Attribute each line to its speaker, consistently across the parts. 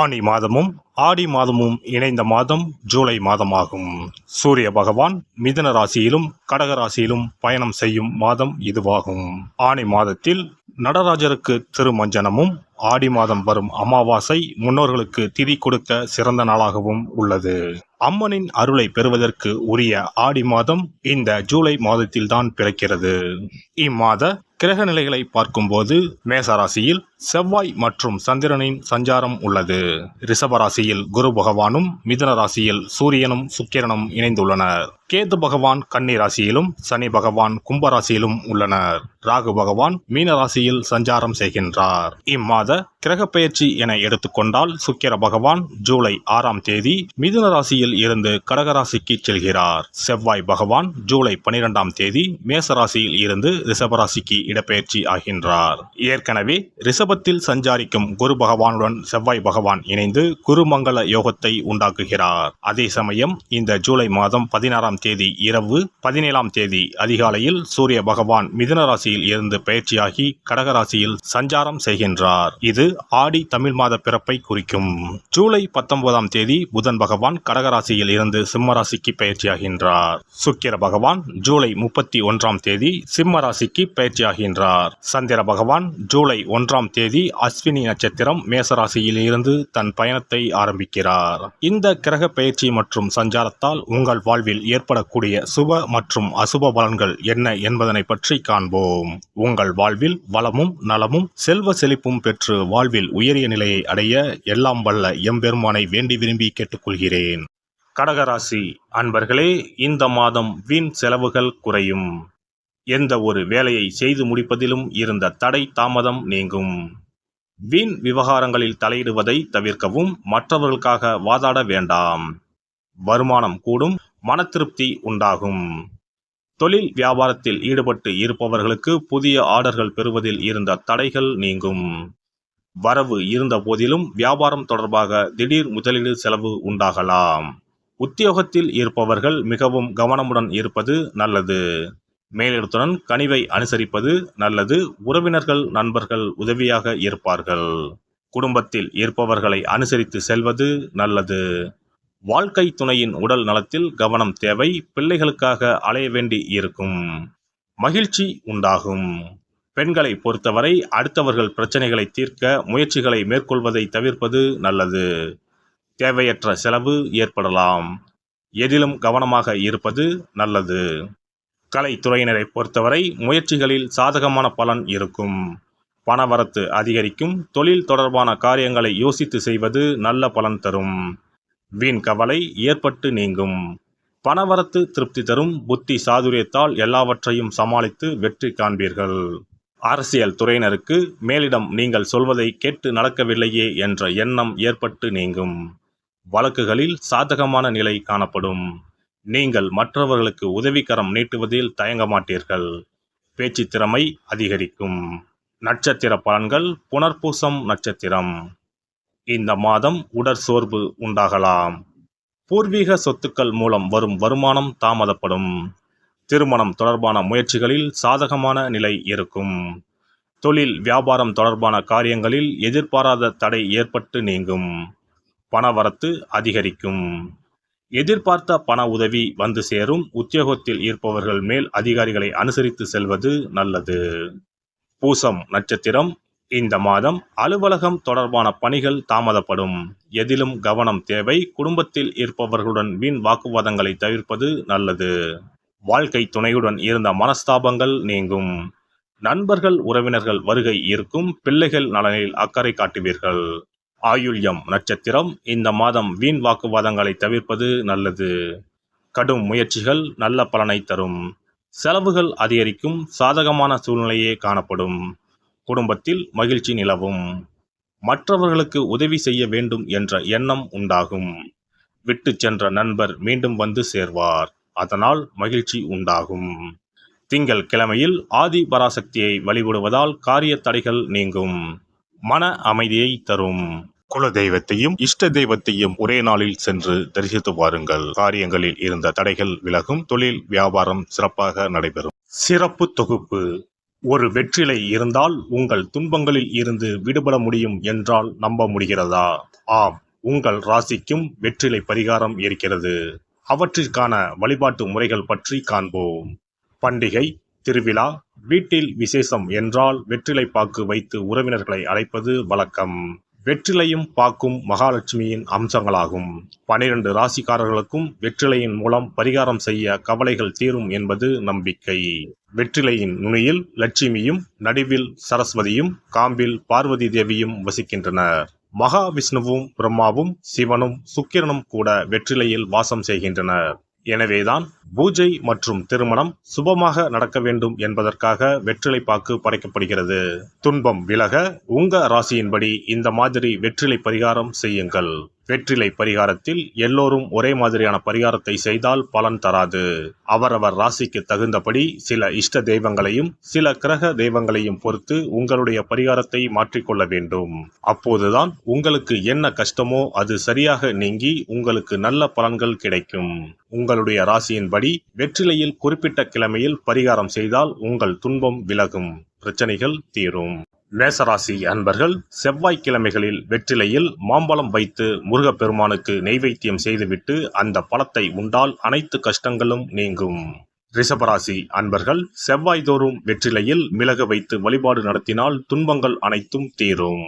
Speaker 1: ஆனி மாதமும் ஆடி மாதமும் இணைந்த மாதம் ஜூலை மாதமாகும். சூரிய பகவான் மிதுன ராசியிலும் கடக ராசியிலும் பயணம் செய்யும் மாதம் இதுவாகும். ஆனி மாதத்தில் நடராஜருக்கு திருமஞ்சனமும், ஆடி மாதம் வரும் அமாவாசை முன்னோர்களுக்கு திதி கொடுக்க சிறந்த நாளாகவும் உள்ளது. அம்மனின் அருளை பெறுவதற்கு உரிய ஆடி மாதம் இந்த ஜூலை மாதத்தில்தான் பிறக்கிறது. இம்மாத கிரக நிலைகளை பார்க்கும்போது மேசராசியில் செவ்வாய் மற்றும் சந்திரனின் சஞ்சாரம் உள்ளது. ரிஷபராசியில் குரு பகவானும், மிதுன ராசியில் சூரியனும் சுக்கிரனும் இணைந்துள்ளனர். கேது பகவான் கன்னி ராசியிலும், சனி பகவான் கும்பராசியிலும் உள்ளனர். ராகு பகவான் மீன ராசியில் சஞ்சாரம் செய்கின்றார். இம்மாத கிரக பெயர்ச்சி என எடுத்துக்கொண்டால் சுக்கிர பகவான் ஜூலை 6ஆம் தேதி மிதுன ராசியில் இருந்து கடகராசிக்கு செல்கிறார். செவ்வாய் பகவான் ஜூலை 12ஆம் தேதி மேசராசியில் இருந்து ரிஷபராசிக்கு இடப்பெயர்ச்சி ஆகின்றார். ஏற்கனவே ரிஷபத்தில் சஞ்சாரிக்கும் குரு பகவானுடன் செவ்வாய் பகவான் இணைந்து குருமங்கள யோகத்தை உண்டாக்குகிறார். அதே சமயம் இந்த ஜூலை மாதம் 16ஆம் தேதி இரவு 17ஆம் தேதி அதிகாலையில் சூரிய பகவான் மிதுன ராசியில் இருந்து பெயர்ச்சியாகி கடகராசியில் சஞ்சாரம் செய்கின்றார். இது ஆடி தமிழ் மாத பிறப்பை குறிக்கும். ஜூலை 19ஆம் தேதி புதன் பகவான் கடகராசியில் இருந்து சிம்மராசிக்கு பெயர்ச்சியாகின்றார். சுக்கிர பகவான் ஜூலை 31ஆம் தேதி சிம்ம ராசிக்கு பெயர்ச்சியாகின்றார். சந்திர பகவான் ஜூலை 1ஆம் தேதி அஸ்வினி நட்சத்திரம் மேசராசியில் இருந்து தன் பயணத்தை ஆரம்பிக்கிறார். இந்த கிரக பெயர்ச்சி மற்றும் சஞ்சாரத்தால் உங்கள் வாழ்வில் ஏற்படக்கூடிய சுப மற்றும் அசுப பலன்கள் என்ன என்பதனை பற்றி காண்போம். உங்கள் வாழ்வில் வளமும் நலமும் செல்வ செழிப்பும் பெற்று வாழ்வில் உயரிய நிலையை அடைய எல்லாம் வல்ல எம்பெருமானை வேண்டி விரும்பி கேட்டுக்கொள்கிறேன். கடகராசி அன்பர்களே, இந்த மாதம் வீண் செலவுகள் குறையும். எந்த ஒரு வேலையை செய்து முடிப்பதிலும் இருந்த தடை தாமதம் நீங்கும். வீண் விவகாரங்களில் தலையிடுவதை தவிர்க்கவும். மற்றவர்களுக்காக வாதாட வேண்டாம். வருமானம் கூடும், மன திருப்தி உண்டாகும். தொழில் வியாபாரத்தில் ஈடுபட்டு இருப்பவர்களுக்கு புதிய ஆர்டர்கள் பெறுவதில் இருந்த தடைகள் நீங்கும். வரவு இருந்த போதிலும் வியாபாரம் தொடர்பாக திடீர் முதலீடு செலவு உண்டாகலாம். உத்தியோகத்தில் இருப்பவர்கள் மிகவும் கவனமுடன் இருப்பது நல்லது. மேலிடத்துடன் கனிவை அனுசரிப்பது நல்லது. உறவினர்கள் நண்பர்கள் உதவியாக இருப்பார்கள். குடும்பத்தில் இருப்பவர்களை அனுசரித்து செல்வது நல்லது. வாழ்க்கை துணையின் உடல் நலத்தில் கவனம் தேவை. பிள்ளைகளுக்காக அலைய வேண்டி இருக்கும். மகிழ்ச்சி உண்டாகும். பெண்களை பொறுத்தவரை அடுத்தவர்கள் பிரச்சனைகளை தீர்க்க முயற்சிகளை மேற்கொள்வதை தவிர்ப்பது நல்லது. தேவையற்ற செலவு ஏற்படலாம். எதிலும் கவனமாக இருப்பது நல்லது. கலைத்துறையினரை பொறுத்தவரை முயற்சிகளில் சாதகமான பலன் இருக்கும். பணவரத்து அதிகரிக்கும். தொழில் தொடர்பான காரியங்களை யோசித்து செய்வது நல்ல பலன் தரும். வீண் கவலை ஏற்பட்டு நீங்கும். பணவரத்து திருப்தி தரும். புத்தி சாதுரியத்தால் எல்லாவற்றையும் சமாளித்து வெற்றி காண்பீர்கள். அரசியல் துறையினருக்கு மேலிடம் நீங்கள் சொல்வதை கேட்டு நடக்கவில்லையே என்ற எண்ணம் ஏற்பட்டு நீங்கும். வழக்குகளில் சாதகமான நிலை காணப்படும். நீங்கள் மற்றவர்களுக்கு உதவிக்கரம் நீட்டுவதில் தயங்க மாட்டீர்கள். பேச்சு திறமை அதிகரிக்கும். நட்சத்திர பலன்கள். புனர்பூசம் நட்சத்திரம். இந்த மாதம் உடற்சோர்வு உண்டாகலாம். பூர்வீக சொத்துக்கள் மூலம் வரும் வருமானம் தாமதப்படும். திருமணம் தொடர்பான முயற்சிகளில் சாதகமான நிலை இருக்கும். தொழில் வியாபாரம் தொடர்பான காரியங்களில் எதிர்பாராத தடை ஏற்பட்டு நீங்கும். பணவரத்து அதிகரிக்கும். எதிர்பார்த்த பண உதவி வந்து சேரும். உத்தியோகத்தில் இருப்பவர்கள் மேல் அதிகாரிகளை அனுசரித்து செல்வது நல்லது. பூசம் நட்சத்திரம். இந்த மாதம் அலுவலகம் தொடர்பான பணிகள் தாமதப்படும். எதிலும் கவனம் தேவை. குடும்பத்தில் இருப்பவர்களுடன் வீண் வாக்குவாதங்களை தவிர்ப்பது நல்லது. வாழ்க்கை துணையுடன் இருந்த மனஸ்தாபங்கள் நீங்கும். நண்பர்கள் உறவினர்கள் வருகை இருக்கும். பிள்ளைகள் நலனில் அக்கறை காட்டுவீர்கள். ஆயுள்யம் நட்சத்திரம். இந்த மாதம் வீண் வாக்குவாதங்களை தவிர்ப்பது நல்லது. கடும் முயற்சிகள் நல்ல பலனை தரும். செலவுகள் அதிகரிக்கும். சாதகமான சூழ்நிலையே காணப்படும். குடும்பத்தில் மகிழ்ச்சி நிலவும். மற்றவர்களுக்கு உதவி செய்ய வேண்டும் என்ற எண்ணம் உண்டாகும். விட்டு சென்ற நண்பர் மீண்டும் வந்து சேர்வார். அதனால் மகிழ்ச்சி உண்டாகும். திங்கள் கிழமையில் ஆதி பராசக்தியை வழிபடுவதால் காரிய தடைகள் நீங்கும். மன அமைதியை தரும். குல தெய்வத்தையும் இஷ்ட தெய்வத்தையும் ஒரே நாளில் சென்று தரிசித்து வாருங்கள். காரியங்களில் இருந்த தடைகள் விலகும். தொழில் வியாபாரம் சிறப்பாக நடைபெறும். சிறப்பு தொகுப்பு. ஒரு வெற்றிலை இருந்தால் உங்கள் துன்பங்களில் இருந்து விடுபட முடியும் என்றால் நம்ப முடிகிறதா? ஆம், உங்கள் ராசிக்கும் வெற்றிலை பரிகாரம் இருக்கிறது. அவற்றிற்கான வழிபாட்டு முறைகள் பற்றி காண்போம். பண்டிகை, திருவிழா, வீட்டில் விசேஷம் என்றால் வெற்றிலை பாக்கு வைத்து உறவினர்களை அழைப்பது வழக்கம். வெற்றிலையும் பாக்கும் மகாலட்சுமியின் அம்சங்களாகும். 12 ராசிக்காரர்களுக்கும் வெற்றிலையின் மூலம் பரிகாரம் செய்ய கவலைகள் தீரும் என்பது நம்பிக்கை. வெற்றிலையின் நுனியில் லட்சுமியும், நடுவில் சரஸ்வதியும், காம்பில் பார்வதி தேவியும் வசிக்கின்றனர். மகாவிஷ்ணுவும், பிரம்மாவும், சிவனும், சுக்கிரனும் கூட வெற்றிலையில் வாசம் செய்கின்றனர். எனவேதான் பூஜை மற்றும் திருமணம் சுபமாக நடக்க வேண்டும் என்பதற்காக வெற்றிலை பாக்கு படைக்கப்படுகிறது. துன்பம் விலக உங்க ராசியின்படி இந்த மாதிரி வெற்றிலை பரிகாரம் செய்யுங்கள். வெற்றிலை பரிகாரத்தில் எல்லோரும் ஒரே மாதிரியான பரிகாரத்தை செய்தால் பலன் தராது. அவரவர் ராசிக்கு தகுந்தபடி சில இஷ்ட தெய்வங்களையும் சில கிரக தெய்வங்களையும் பொறுத்து உங்களுடைய பரிகாரத்தை மாற்றிக்கொள்ள வேண்டும். அப்போதுதான் உங்களுக்கு என்ன கஷ்டமோ அது சரியாக நீங்கி உங்களுக்கு நல்ல பலன்கள் கிடைக்கும். உங்களுடைய ராசியின்படி வெற்றிலையில் குறிப்பிட்ட கிழமையில் பரிகாரம் செய்தால் உங்கள் துன்பம் விலகும், பிரச்சனைகள் தீரும். மேசராசி அன்பர்கள் செவ்வாய்க்கிழமைகளில் வெற்றிலையில் மாம்பழம் வைத்து முருகப்பெருமானுக்கு நெய்வேத்தியம் செய்துவிட்டு அந்த பழத்தை உண்டால் அனைத்து கஷ்டங்களும் நீங்கும். ரிஷபராசி அன்பர்கள் செவ்வாய்தோறும் வெற்றிலையில் மிளகு வைத்து வழிபாடு நடத்தினால் துன்பங்கள் அனைத்தும் தீரும்.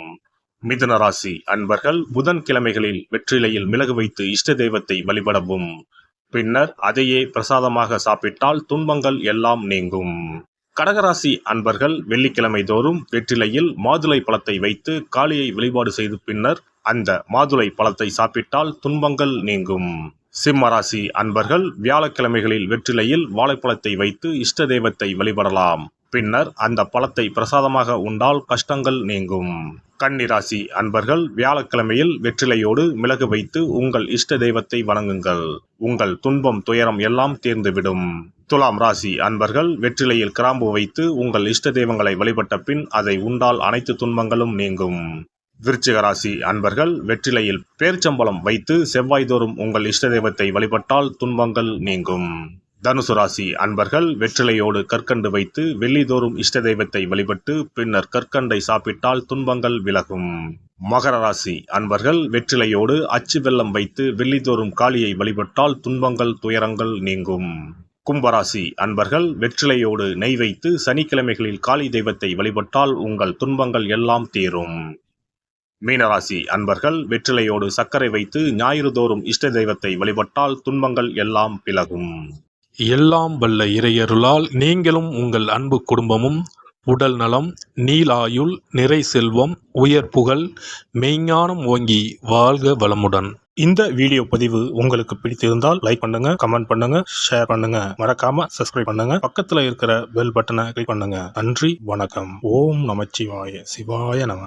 Speaker 1: மிதுனராசி அன்பர்கள் புதன்கிழமைகளில் வெற்றிலையில் மிளகு வைத்து இஷ்ட தெய்வத்தை வழிபடவும். பின்னர் அதையே பிரசாதமாக சாப்பிட்டால் துன்பங்கள் எல்லாம் நீங்கும். கடகராசி அன்பர்கள் வெள்ளிக்கிழமை தோறும் வெற்றிலையில் மாதுளை பழத்தை வைத்து காளியை வழிபாடு செய்து பின்னர் அந்த மாதுளை பழத்தை சாப்பிட்டால் துன்பங்கள் நீங்கும். சிம்மராசி அன்பர்கள் வியாழக்கிழமைகளில் வெற்றிலையில் வாழைப்பழத்தை வைத்து இஷ்ட தெய்வத்தை வழிபடலாம். பின்னர் அந்த பழத்தை பிரசாதமாக உண்டால் கஷ்டங்கள் நீங்கும். கன்னிராசி அன்பர்கள் வியாழக்கிழமையில் வெற்றிலையோடு மிளகு வைத்து உங்கள் இஷ்ட தெய்வத்தை வணங்குங்கள். உங்கள் துன்பம் துயரம் எல்லாம் தீர்ந்துவிடும். துலாம் ராசி அன்பர்கள் வெற்றிலையில் கிராம்பு வைத்து உங்கள் இஷ்ட தெய்வங்களை வழிபட்ட பின் அதை உண்டால் அனைத்து துன்பங்களும் நீங்கும். விருச்சிக ராசி அன்பர்கள் வெற்றிலையில் பேர்ச்சம்பழம் வைத்து செவ்வாய்தோறும் உங்கள் இஷ்ட தெய்வத்தை வழிபட்டால் துன்பங்கள் நீங்கும். தனுசு ராசி அன்பர்கள் வெற்றிலையோடு கற்கண்டு வைத்து வெள்ளிதோறும் இஷ்ட தெய்வத்தை வழிபட்டு பின்னர் கற்கண்டை சாப்பிட்டால் துன்பங்கள் விலகும். மகர ராசி அன்பர்கள் வெற்றிலையோடு அச்சு வெல்லம் வைத்து வெள்ளிதோறும் காளியை வழிபட்டால் துன்பங்கள் துயரங்கள் நீங்கும். கும்பராசி அன்பர்கள் வெற்றிலையோடு நெய் வைத்து சனிக்கிழமைகளில் காளி தெய்வத்தை வழிபட்டால் உங்கள் துன்பங்கள் எல்லாம் தீரும். மீனராசி அன்பர்கள் வெற்றிலையோடு சர்க்கரை வைத்து ஞாயிறு தோறும் இஷ்ட தெய்வத்தை வழிபட்டால் துன்பங்கள் எல்லாம் விலகும்.
Speaker 2: எல்லாம் வல்ல இறையருளால் நீங்களும் உங்கள் அன்பு குடும்பமும் உடல் நலம், நீலாயுள், நிறை செல்வம், உயர் புகழ், மெய்ஞானம் ஓங்கி வாழ்க வளமுடன்.
Speaker 1: இந்த வீடியோ பதிவு உங்களுக்கு பிடித்திருந்தால் லைக் பண்ணுங்க, கமெண்ட் பண்ணுங்க, ஷேர் பண்ணுங்க, மறக்காம சப்ஸ்கிரைப் பண்ணுங்க, பக்கத்துல இருக்கிற பெல் பட்டனை கிளிக் பண்ணுங்க. நன்றி, வணக்கம். ஓம் நமச்சிவாய, சிவாய நம.